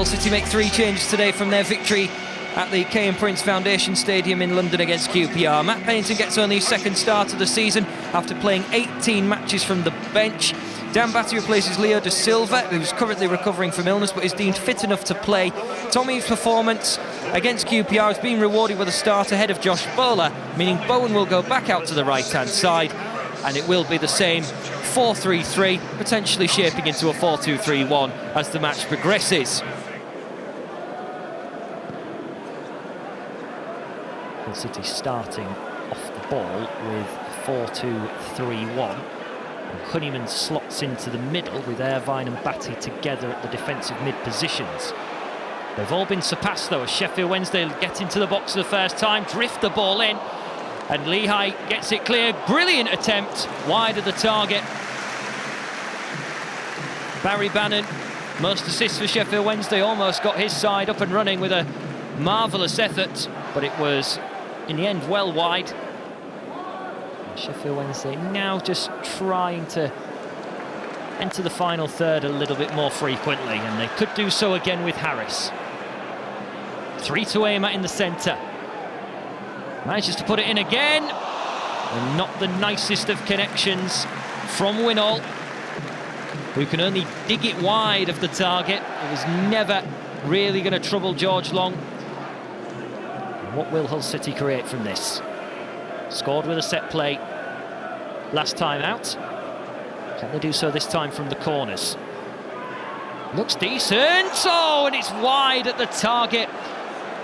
Hull City make 3 changes today from their victory at the K&M Prince Foundation Stadium in London against QPR. Matt Pennington gets only his second start of the season after playing 18 matches from the bench. Dan Batty replaces Leo Da Silva, who's currently recovering from illness but is deemed fit enough to play. Tommy's performance against QPR has been rewarded with a start ahead of Josh Bowler, meaning Bowen will go back out to the right-hand side, and it will be the same 4-3-3, potentially shaping into a 4-2-3-1 as the match progresses. Hull City starting off the ball with 4-2-3-1. Honeyman slots into the middle with Irvine and Batty together at the defensive mid positions. They've all been surpassed though as Sheffield Wednesday get into the box for the first time, drift the ball in, and Lehigh gets it clear. Brilliant attempt, wide of the target. Barry Bannon, most assists for Sheffield Wednesday, almost got his side up and running with a marvellous effort, but it was in the end well wide. Sheffield Wednesday now just trying to enter the final third a little bit more frequently, and they could do so again with Harris. 3 to aim at in the centre. Manages to put it in again, and not the nicest of connections from Winnall, who can only dig it wide of the target. It was never really going to trouble George Long. And what will Hull City create from this? Scored with a set play last time out. Can they do so this time from the corners? Looks decent. Oh, and it's wide at the target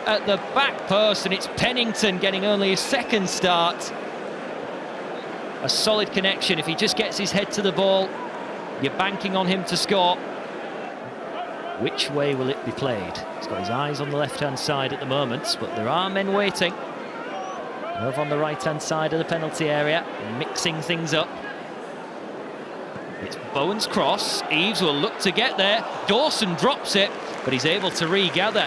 at the back post, and it's Pennington getting only his second start. A solid connection. If he just gets his head to the ball, you're banking on him to score. Which way will it be played? He's got his eyes on the left-hand side at the moment, but there are men waiting. Over on the right-hand side of the penalty area, mixing things up. It's Bowen's cross. Eves will look to get there. Dawson drops it, but he's able to regather.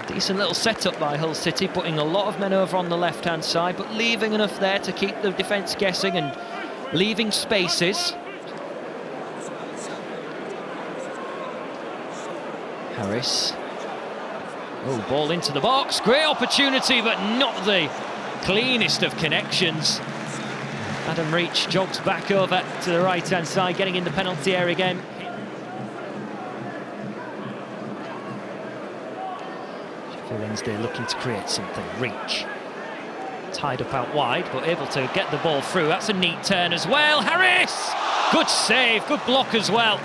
Decent little setup by Hull City, putting a lot of men over on the left-hand side, but leaving enough there to keep the defence guessing and leaving spaces. Harris. Oh, ball into the box. Great opportunity, but not the cleanest of connections. Adam Reach jogs back over to the right-hand side, getting in the penalty area again. Sheffield Wednesday looking to create something. Reach. Tied up out wide, but able to get the ball through. That's a neat turn as well. Harris! Good save, good block as well.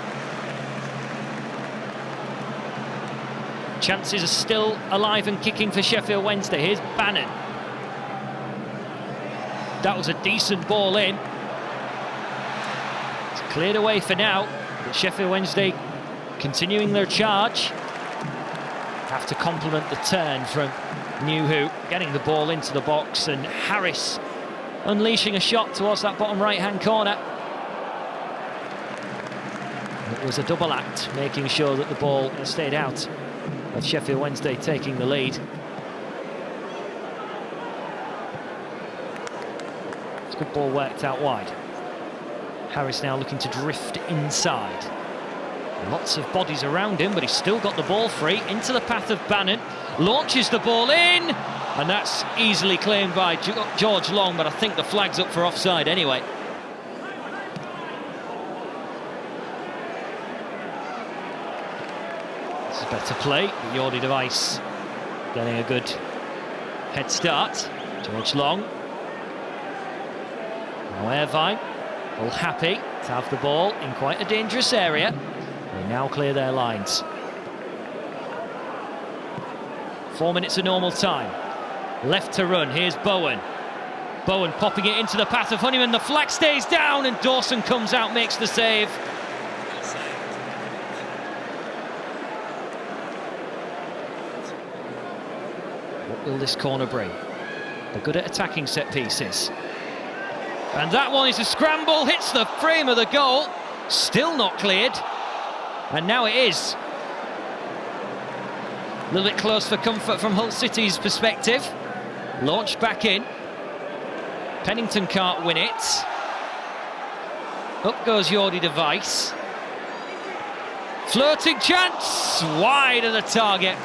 Chances are still alive and kicking for Sheffield Wednesday. Here's Bannon. That was a decent ball in. It's cleared away for now, but Sheffield Wednesday continuing their charge. Have to compliment the turn from Newhu, getting the ball into the box, and Harris unleashing a shot towards that bottom right-hand corner. It was a double act, making sure that the ball stayed out of Sheffield Wednesday, taking the lead. It's a good ball worked out wide. Harris now looking to drift inside. Lots of bodies around him, but he's still got the ball free. Into the path of Bannon. Launches the ball in, and that's easily claimed by George Long, but I think the flag's up for offside anyway. This is better play, but Jordi Device getting a good head start. George Long. Now Irvine, all happy to have the ball in quite a dangerous area. They now clear their lines. 4 minutes of normal time. Left to run, here's Bowen. Bowen popping it into the path of Honeyman. The flag stays down and Dawson comes out, makes the save. What will this corner bring? They're good at attacking set pieces. And that one is a scramble, hits the frame of the goal. Still not cleared. And now it is. A little bit close for comfort from Hull City's perspective. Launched back in. Pennington can't win it. Up goes Jordi Device. Floating chance, wide of the target.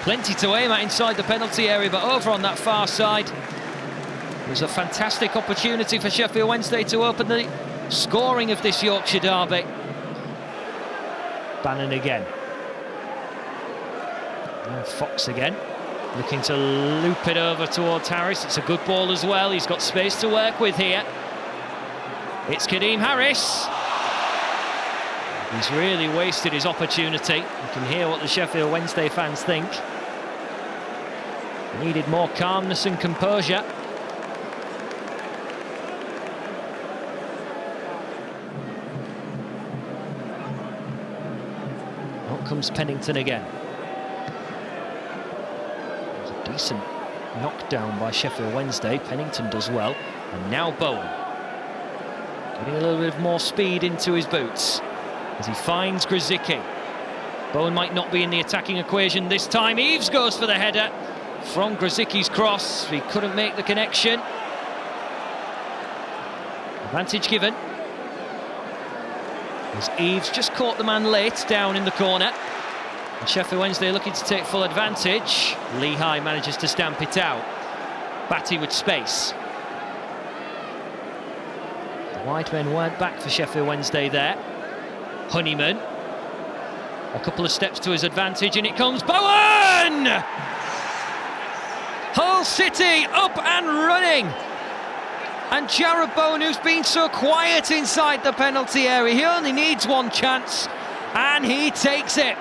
Plenty to aim at inside the penalty area, but over on that far side, it was a fantastic opportunity for Sheffield Wednesday to open the scoring of this Yorkshire derby. Bannon again. And Fox again, looking to loop it over towards Harris. It's a good ball as well. He's got space to work with here. It's Kadeem Harris. He's really wasted his opportunity. You can hear what the Sheffield Wednesday fans think. Needed more calmness and composure. Out comes Pennington again. It was a decent knockdown by Sheffield Wednesday. Pennington does well. And now Bowen. Getting a little bit more speed into his boots as he finds Grzycki. Bowen might not be in the attacking equation this time. Eves goes for the header from Grzycki's cross. He couldn't make the connection. Advantage given. As Eves just caught the man late down in the corner. And Sheffield Wednesday looking to take full advantage. Lehigh manages to stamp it out. Batty with space. The wide men weren't back for Sheffield Wednesday there. Honeyman. A couple of steps to his advantage, and it comes Bowen! Hull City up and running. And Jarrod Bowen, who's been so quiet inside the penalty area, he only needs one chance, and he takes it.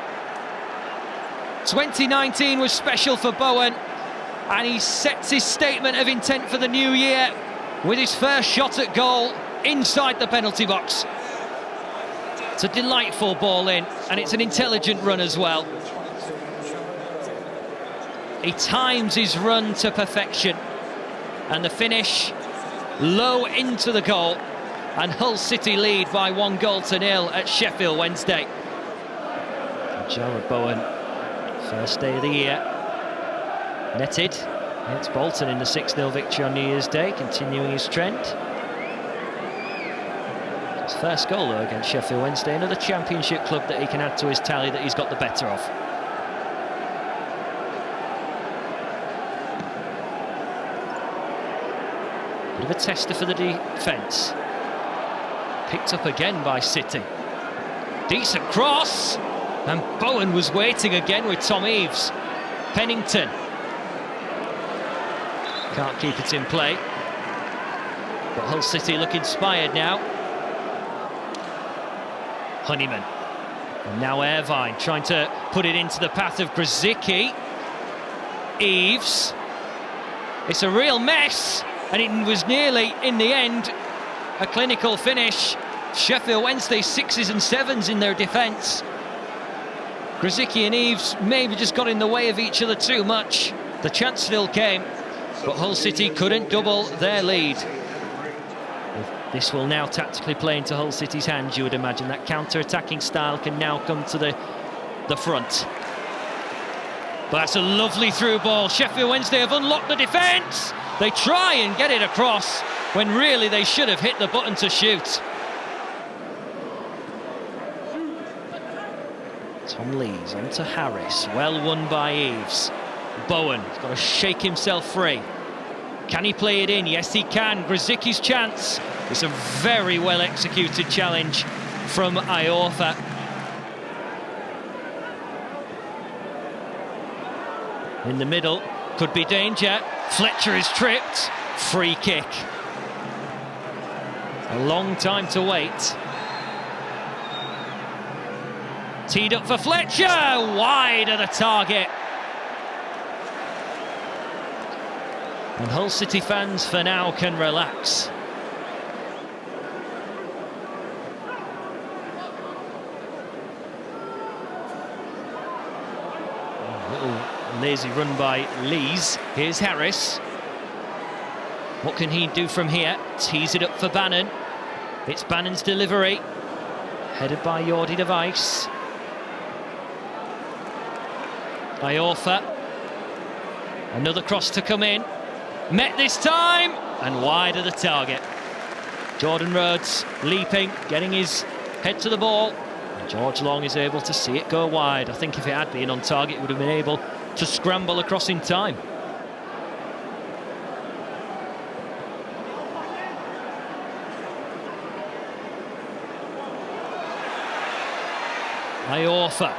2019 was special for Bowen, and he sets his statement of intent for the new year with his first shot at goal inside the penalty box. It's a delightful ball in, and it's an intelligent run as well. He times his run to perfection, and the finish low into the goal, and Hull City lead by 1-0 at Sheffield Wednesday. Jarrod Bowen, first day of the year, netted against Bolton in the 6-0 victory on New Year's Day, continuing his trend. His first goal though against Sheffield Wednesday, another championship club that he can add to his tally that he's got the better of. Bit of a tester for the defence. Picked up again by City. Decent cross, and Bowen was waiting again with Tom Eves. Pennington can't keep it in play, but Hull City look inspired now. Honeyman, and now Irvine trying to put it into the path of Grzycki. Eves, it's a real mess, and it was nearly, in the end, a clinical finish. Sheffield Wednesday 6s and 7s in their defence. Grzycki and Eves maybe just got in the way of each other too much. The chance still came, but Hull City couldn't double their lead. This will now tactically play into Hull City's hands, you would imagine. That counter-attacking style can now come to the front. But that's a lovely through ball. Sheffield Wednesday have unlocked the defence. They try and get it across when really they should have hit the button to shoot. Tom Lees onto Harris. Well won by Eves. Bowen's got to shake himself free. Can he play it in? Yes, he can. Grzycki's chance. It's a very well executed challenge from Iorfa. In the middle, could be danger. Fletcher is tripped. Free kick. A long time to wait. Teed up for Fletcher. Wide of the target. And Hull City fans for now can relax. Lazy run by Lees. Here's Harris. What can he do from here? Tees it up for Bannon. It's Bannon's delivery. Headed by Jordi de Wijs. Iorfa. Another cross to come in. Met this time, and wide of the target. Jordan Rhodes leaping, getting his head to the ball. George Long is able to see it go wide. I think if it had been on target, it would have been able to scramble across in time. Iorfa.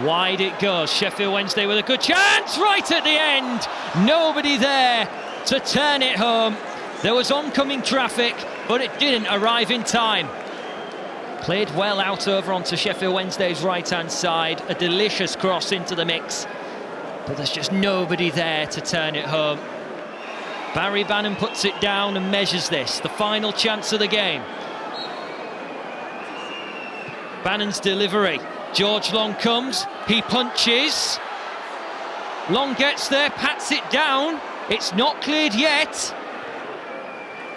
Wide it goes. Sheffield Wednesday with a good chance right at the end. Nobody there to turn it home. There was oncoming traffic, but it didn't arrive in time. Played well out over onto Sheffield Wednesday's right-hand side. A delicious cross into the mix, but there's just nobody there to turn it home. Barry Bannon puts it down and measures this. The final chance of the game. Bannon's delivery. George Long comes, he punches. Long gets there, pats it down. It's not cleared yet.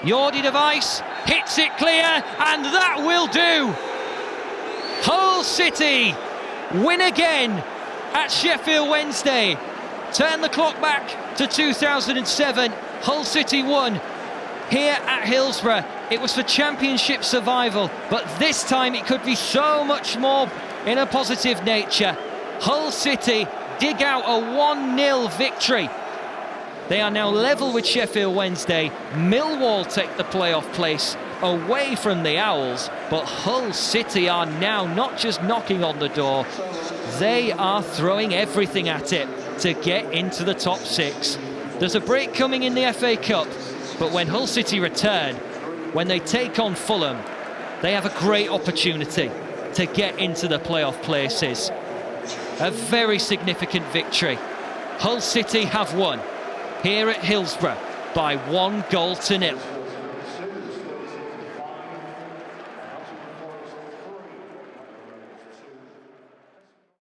Jordi device hits it clear, and that will do. Hull City win again at Sheffield Wednesday. Turn the clock back to 2007. Hull City won here at Hillsborough. It was for championship survival, but this time it could be so much more in a positive nature. Hull City dig out a 1-0 victory. They are now level with Sheffield Wednesday. Millwall take the playoff place away from the Owls, but Hull City are now not just knocking on the door, they are throwing everything at it to get into the top 6. There's a break coming in the FA Cup, but when Hull City return, when they take on Fulham, they have a great opportunity to get into the playoff places. A very significant victory. Hull City have won here at Hillsborough by 1-0.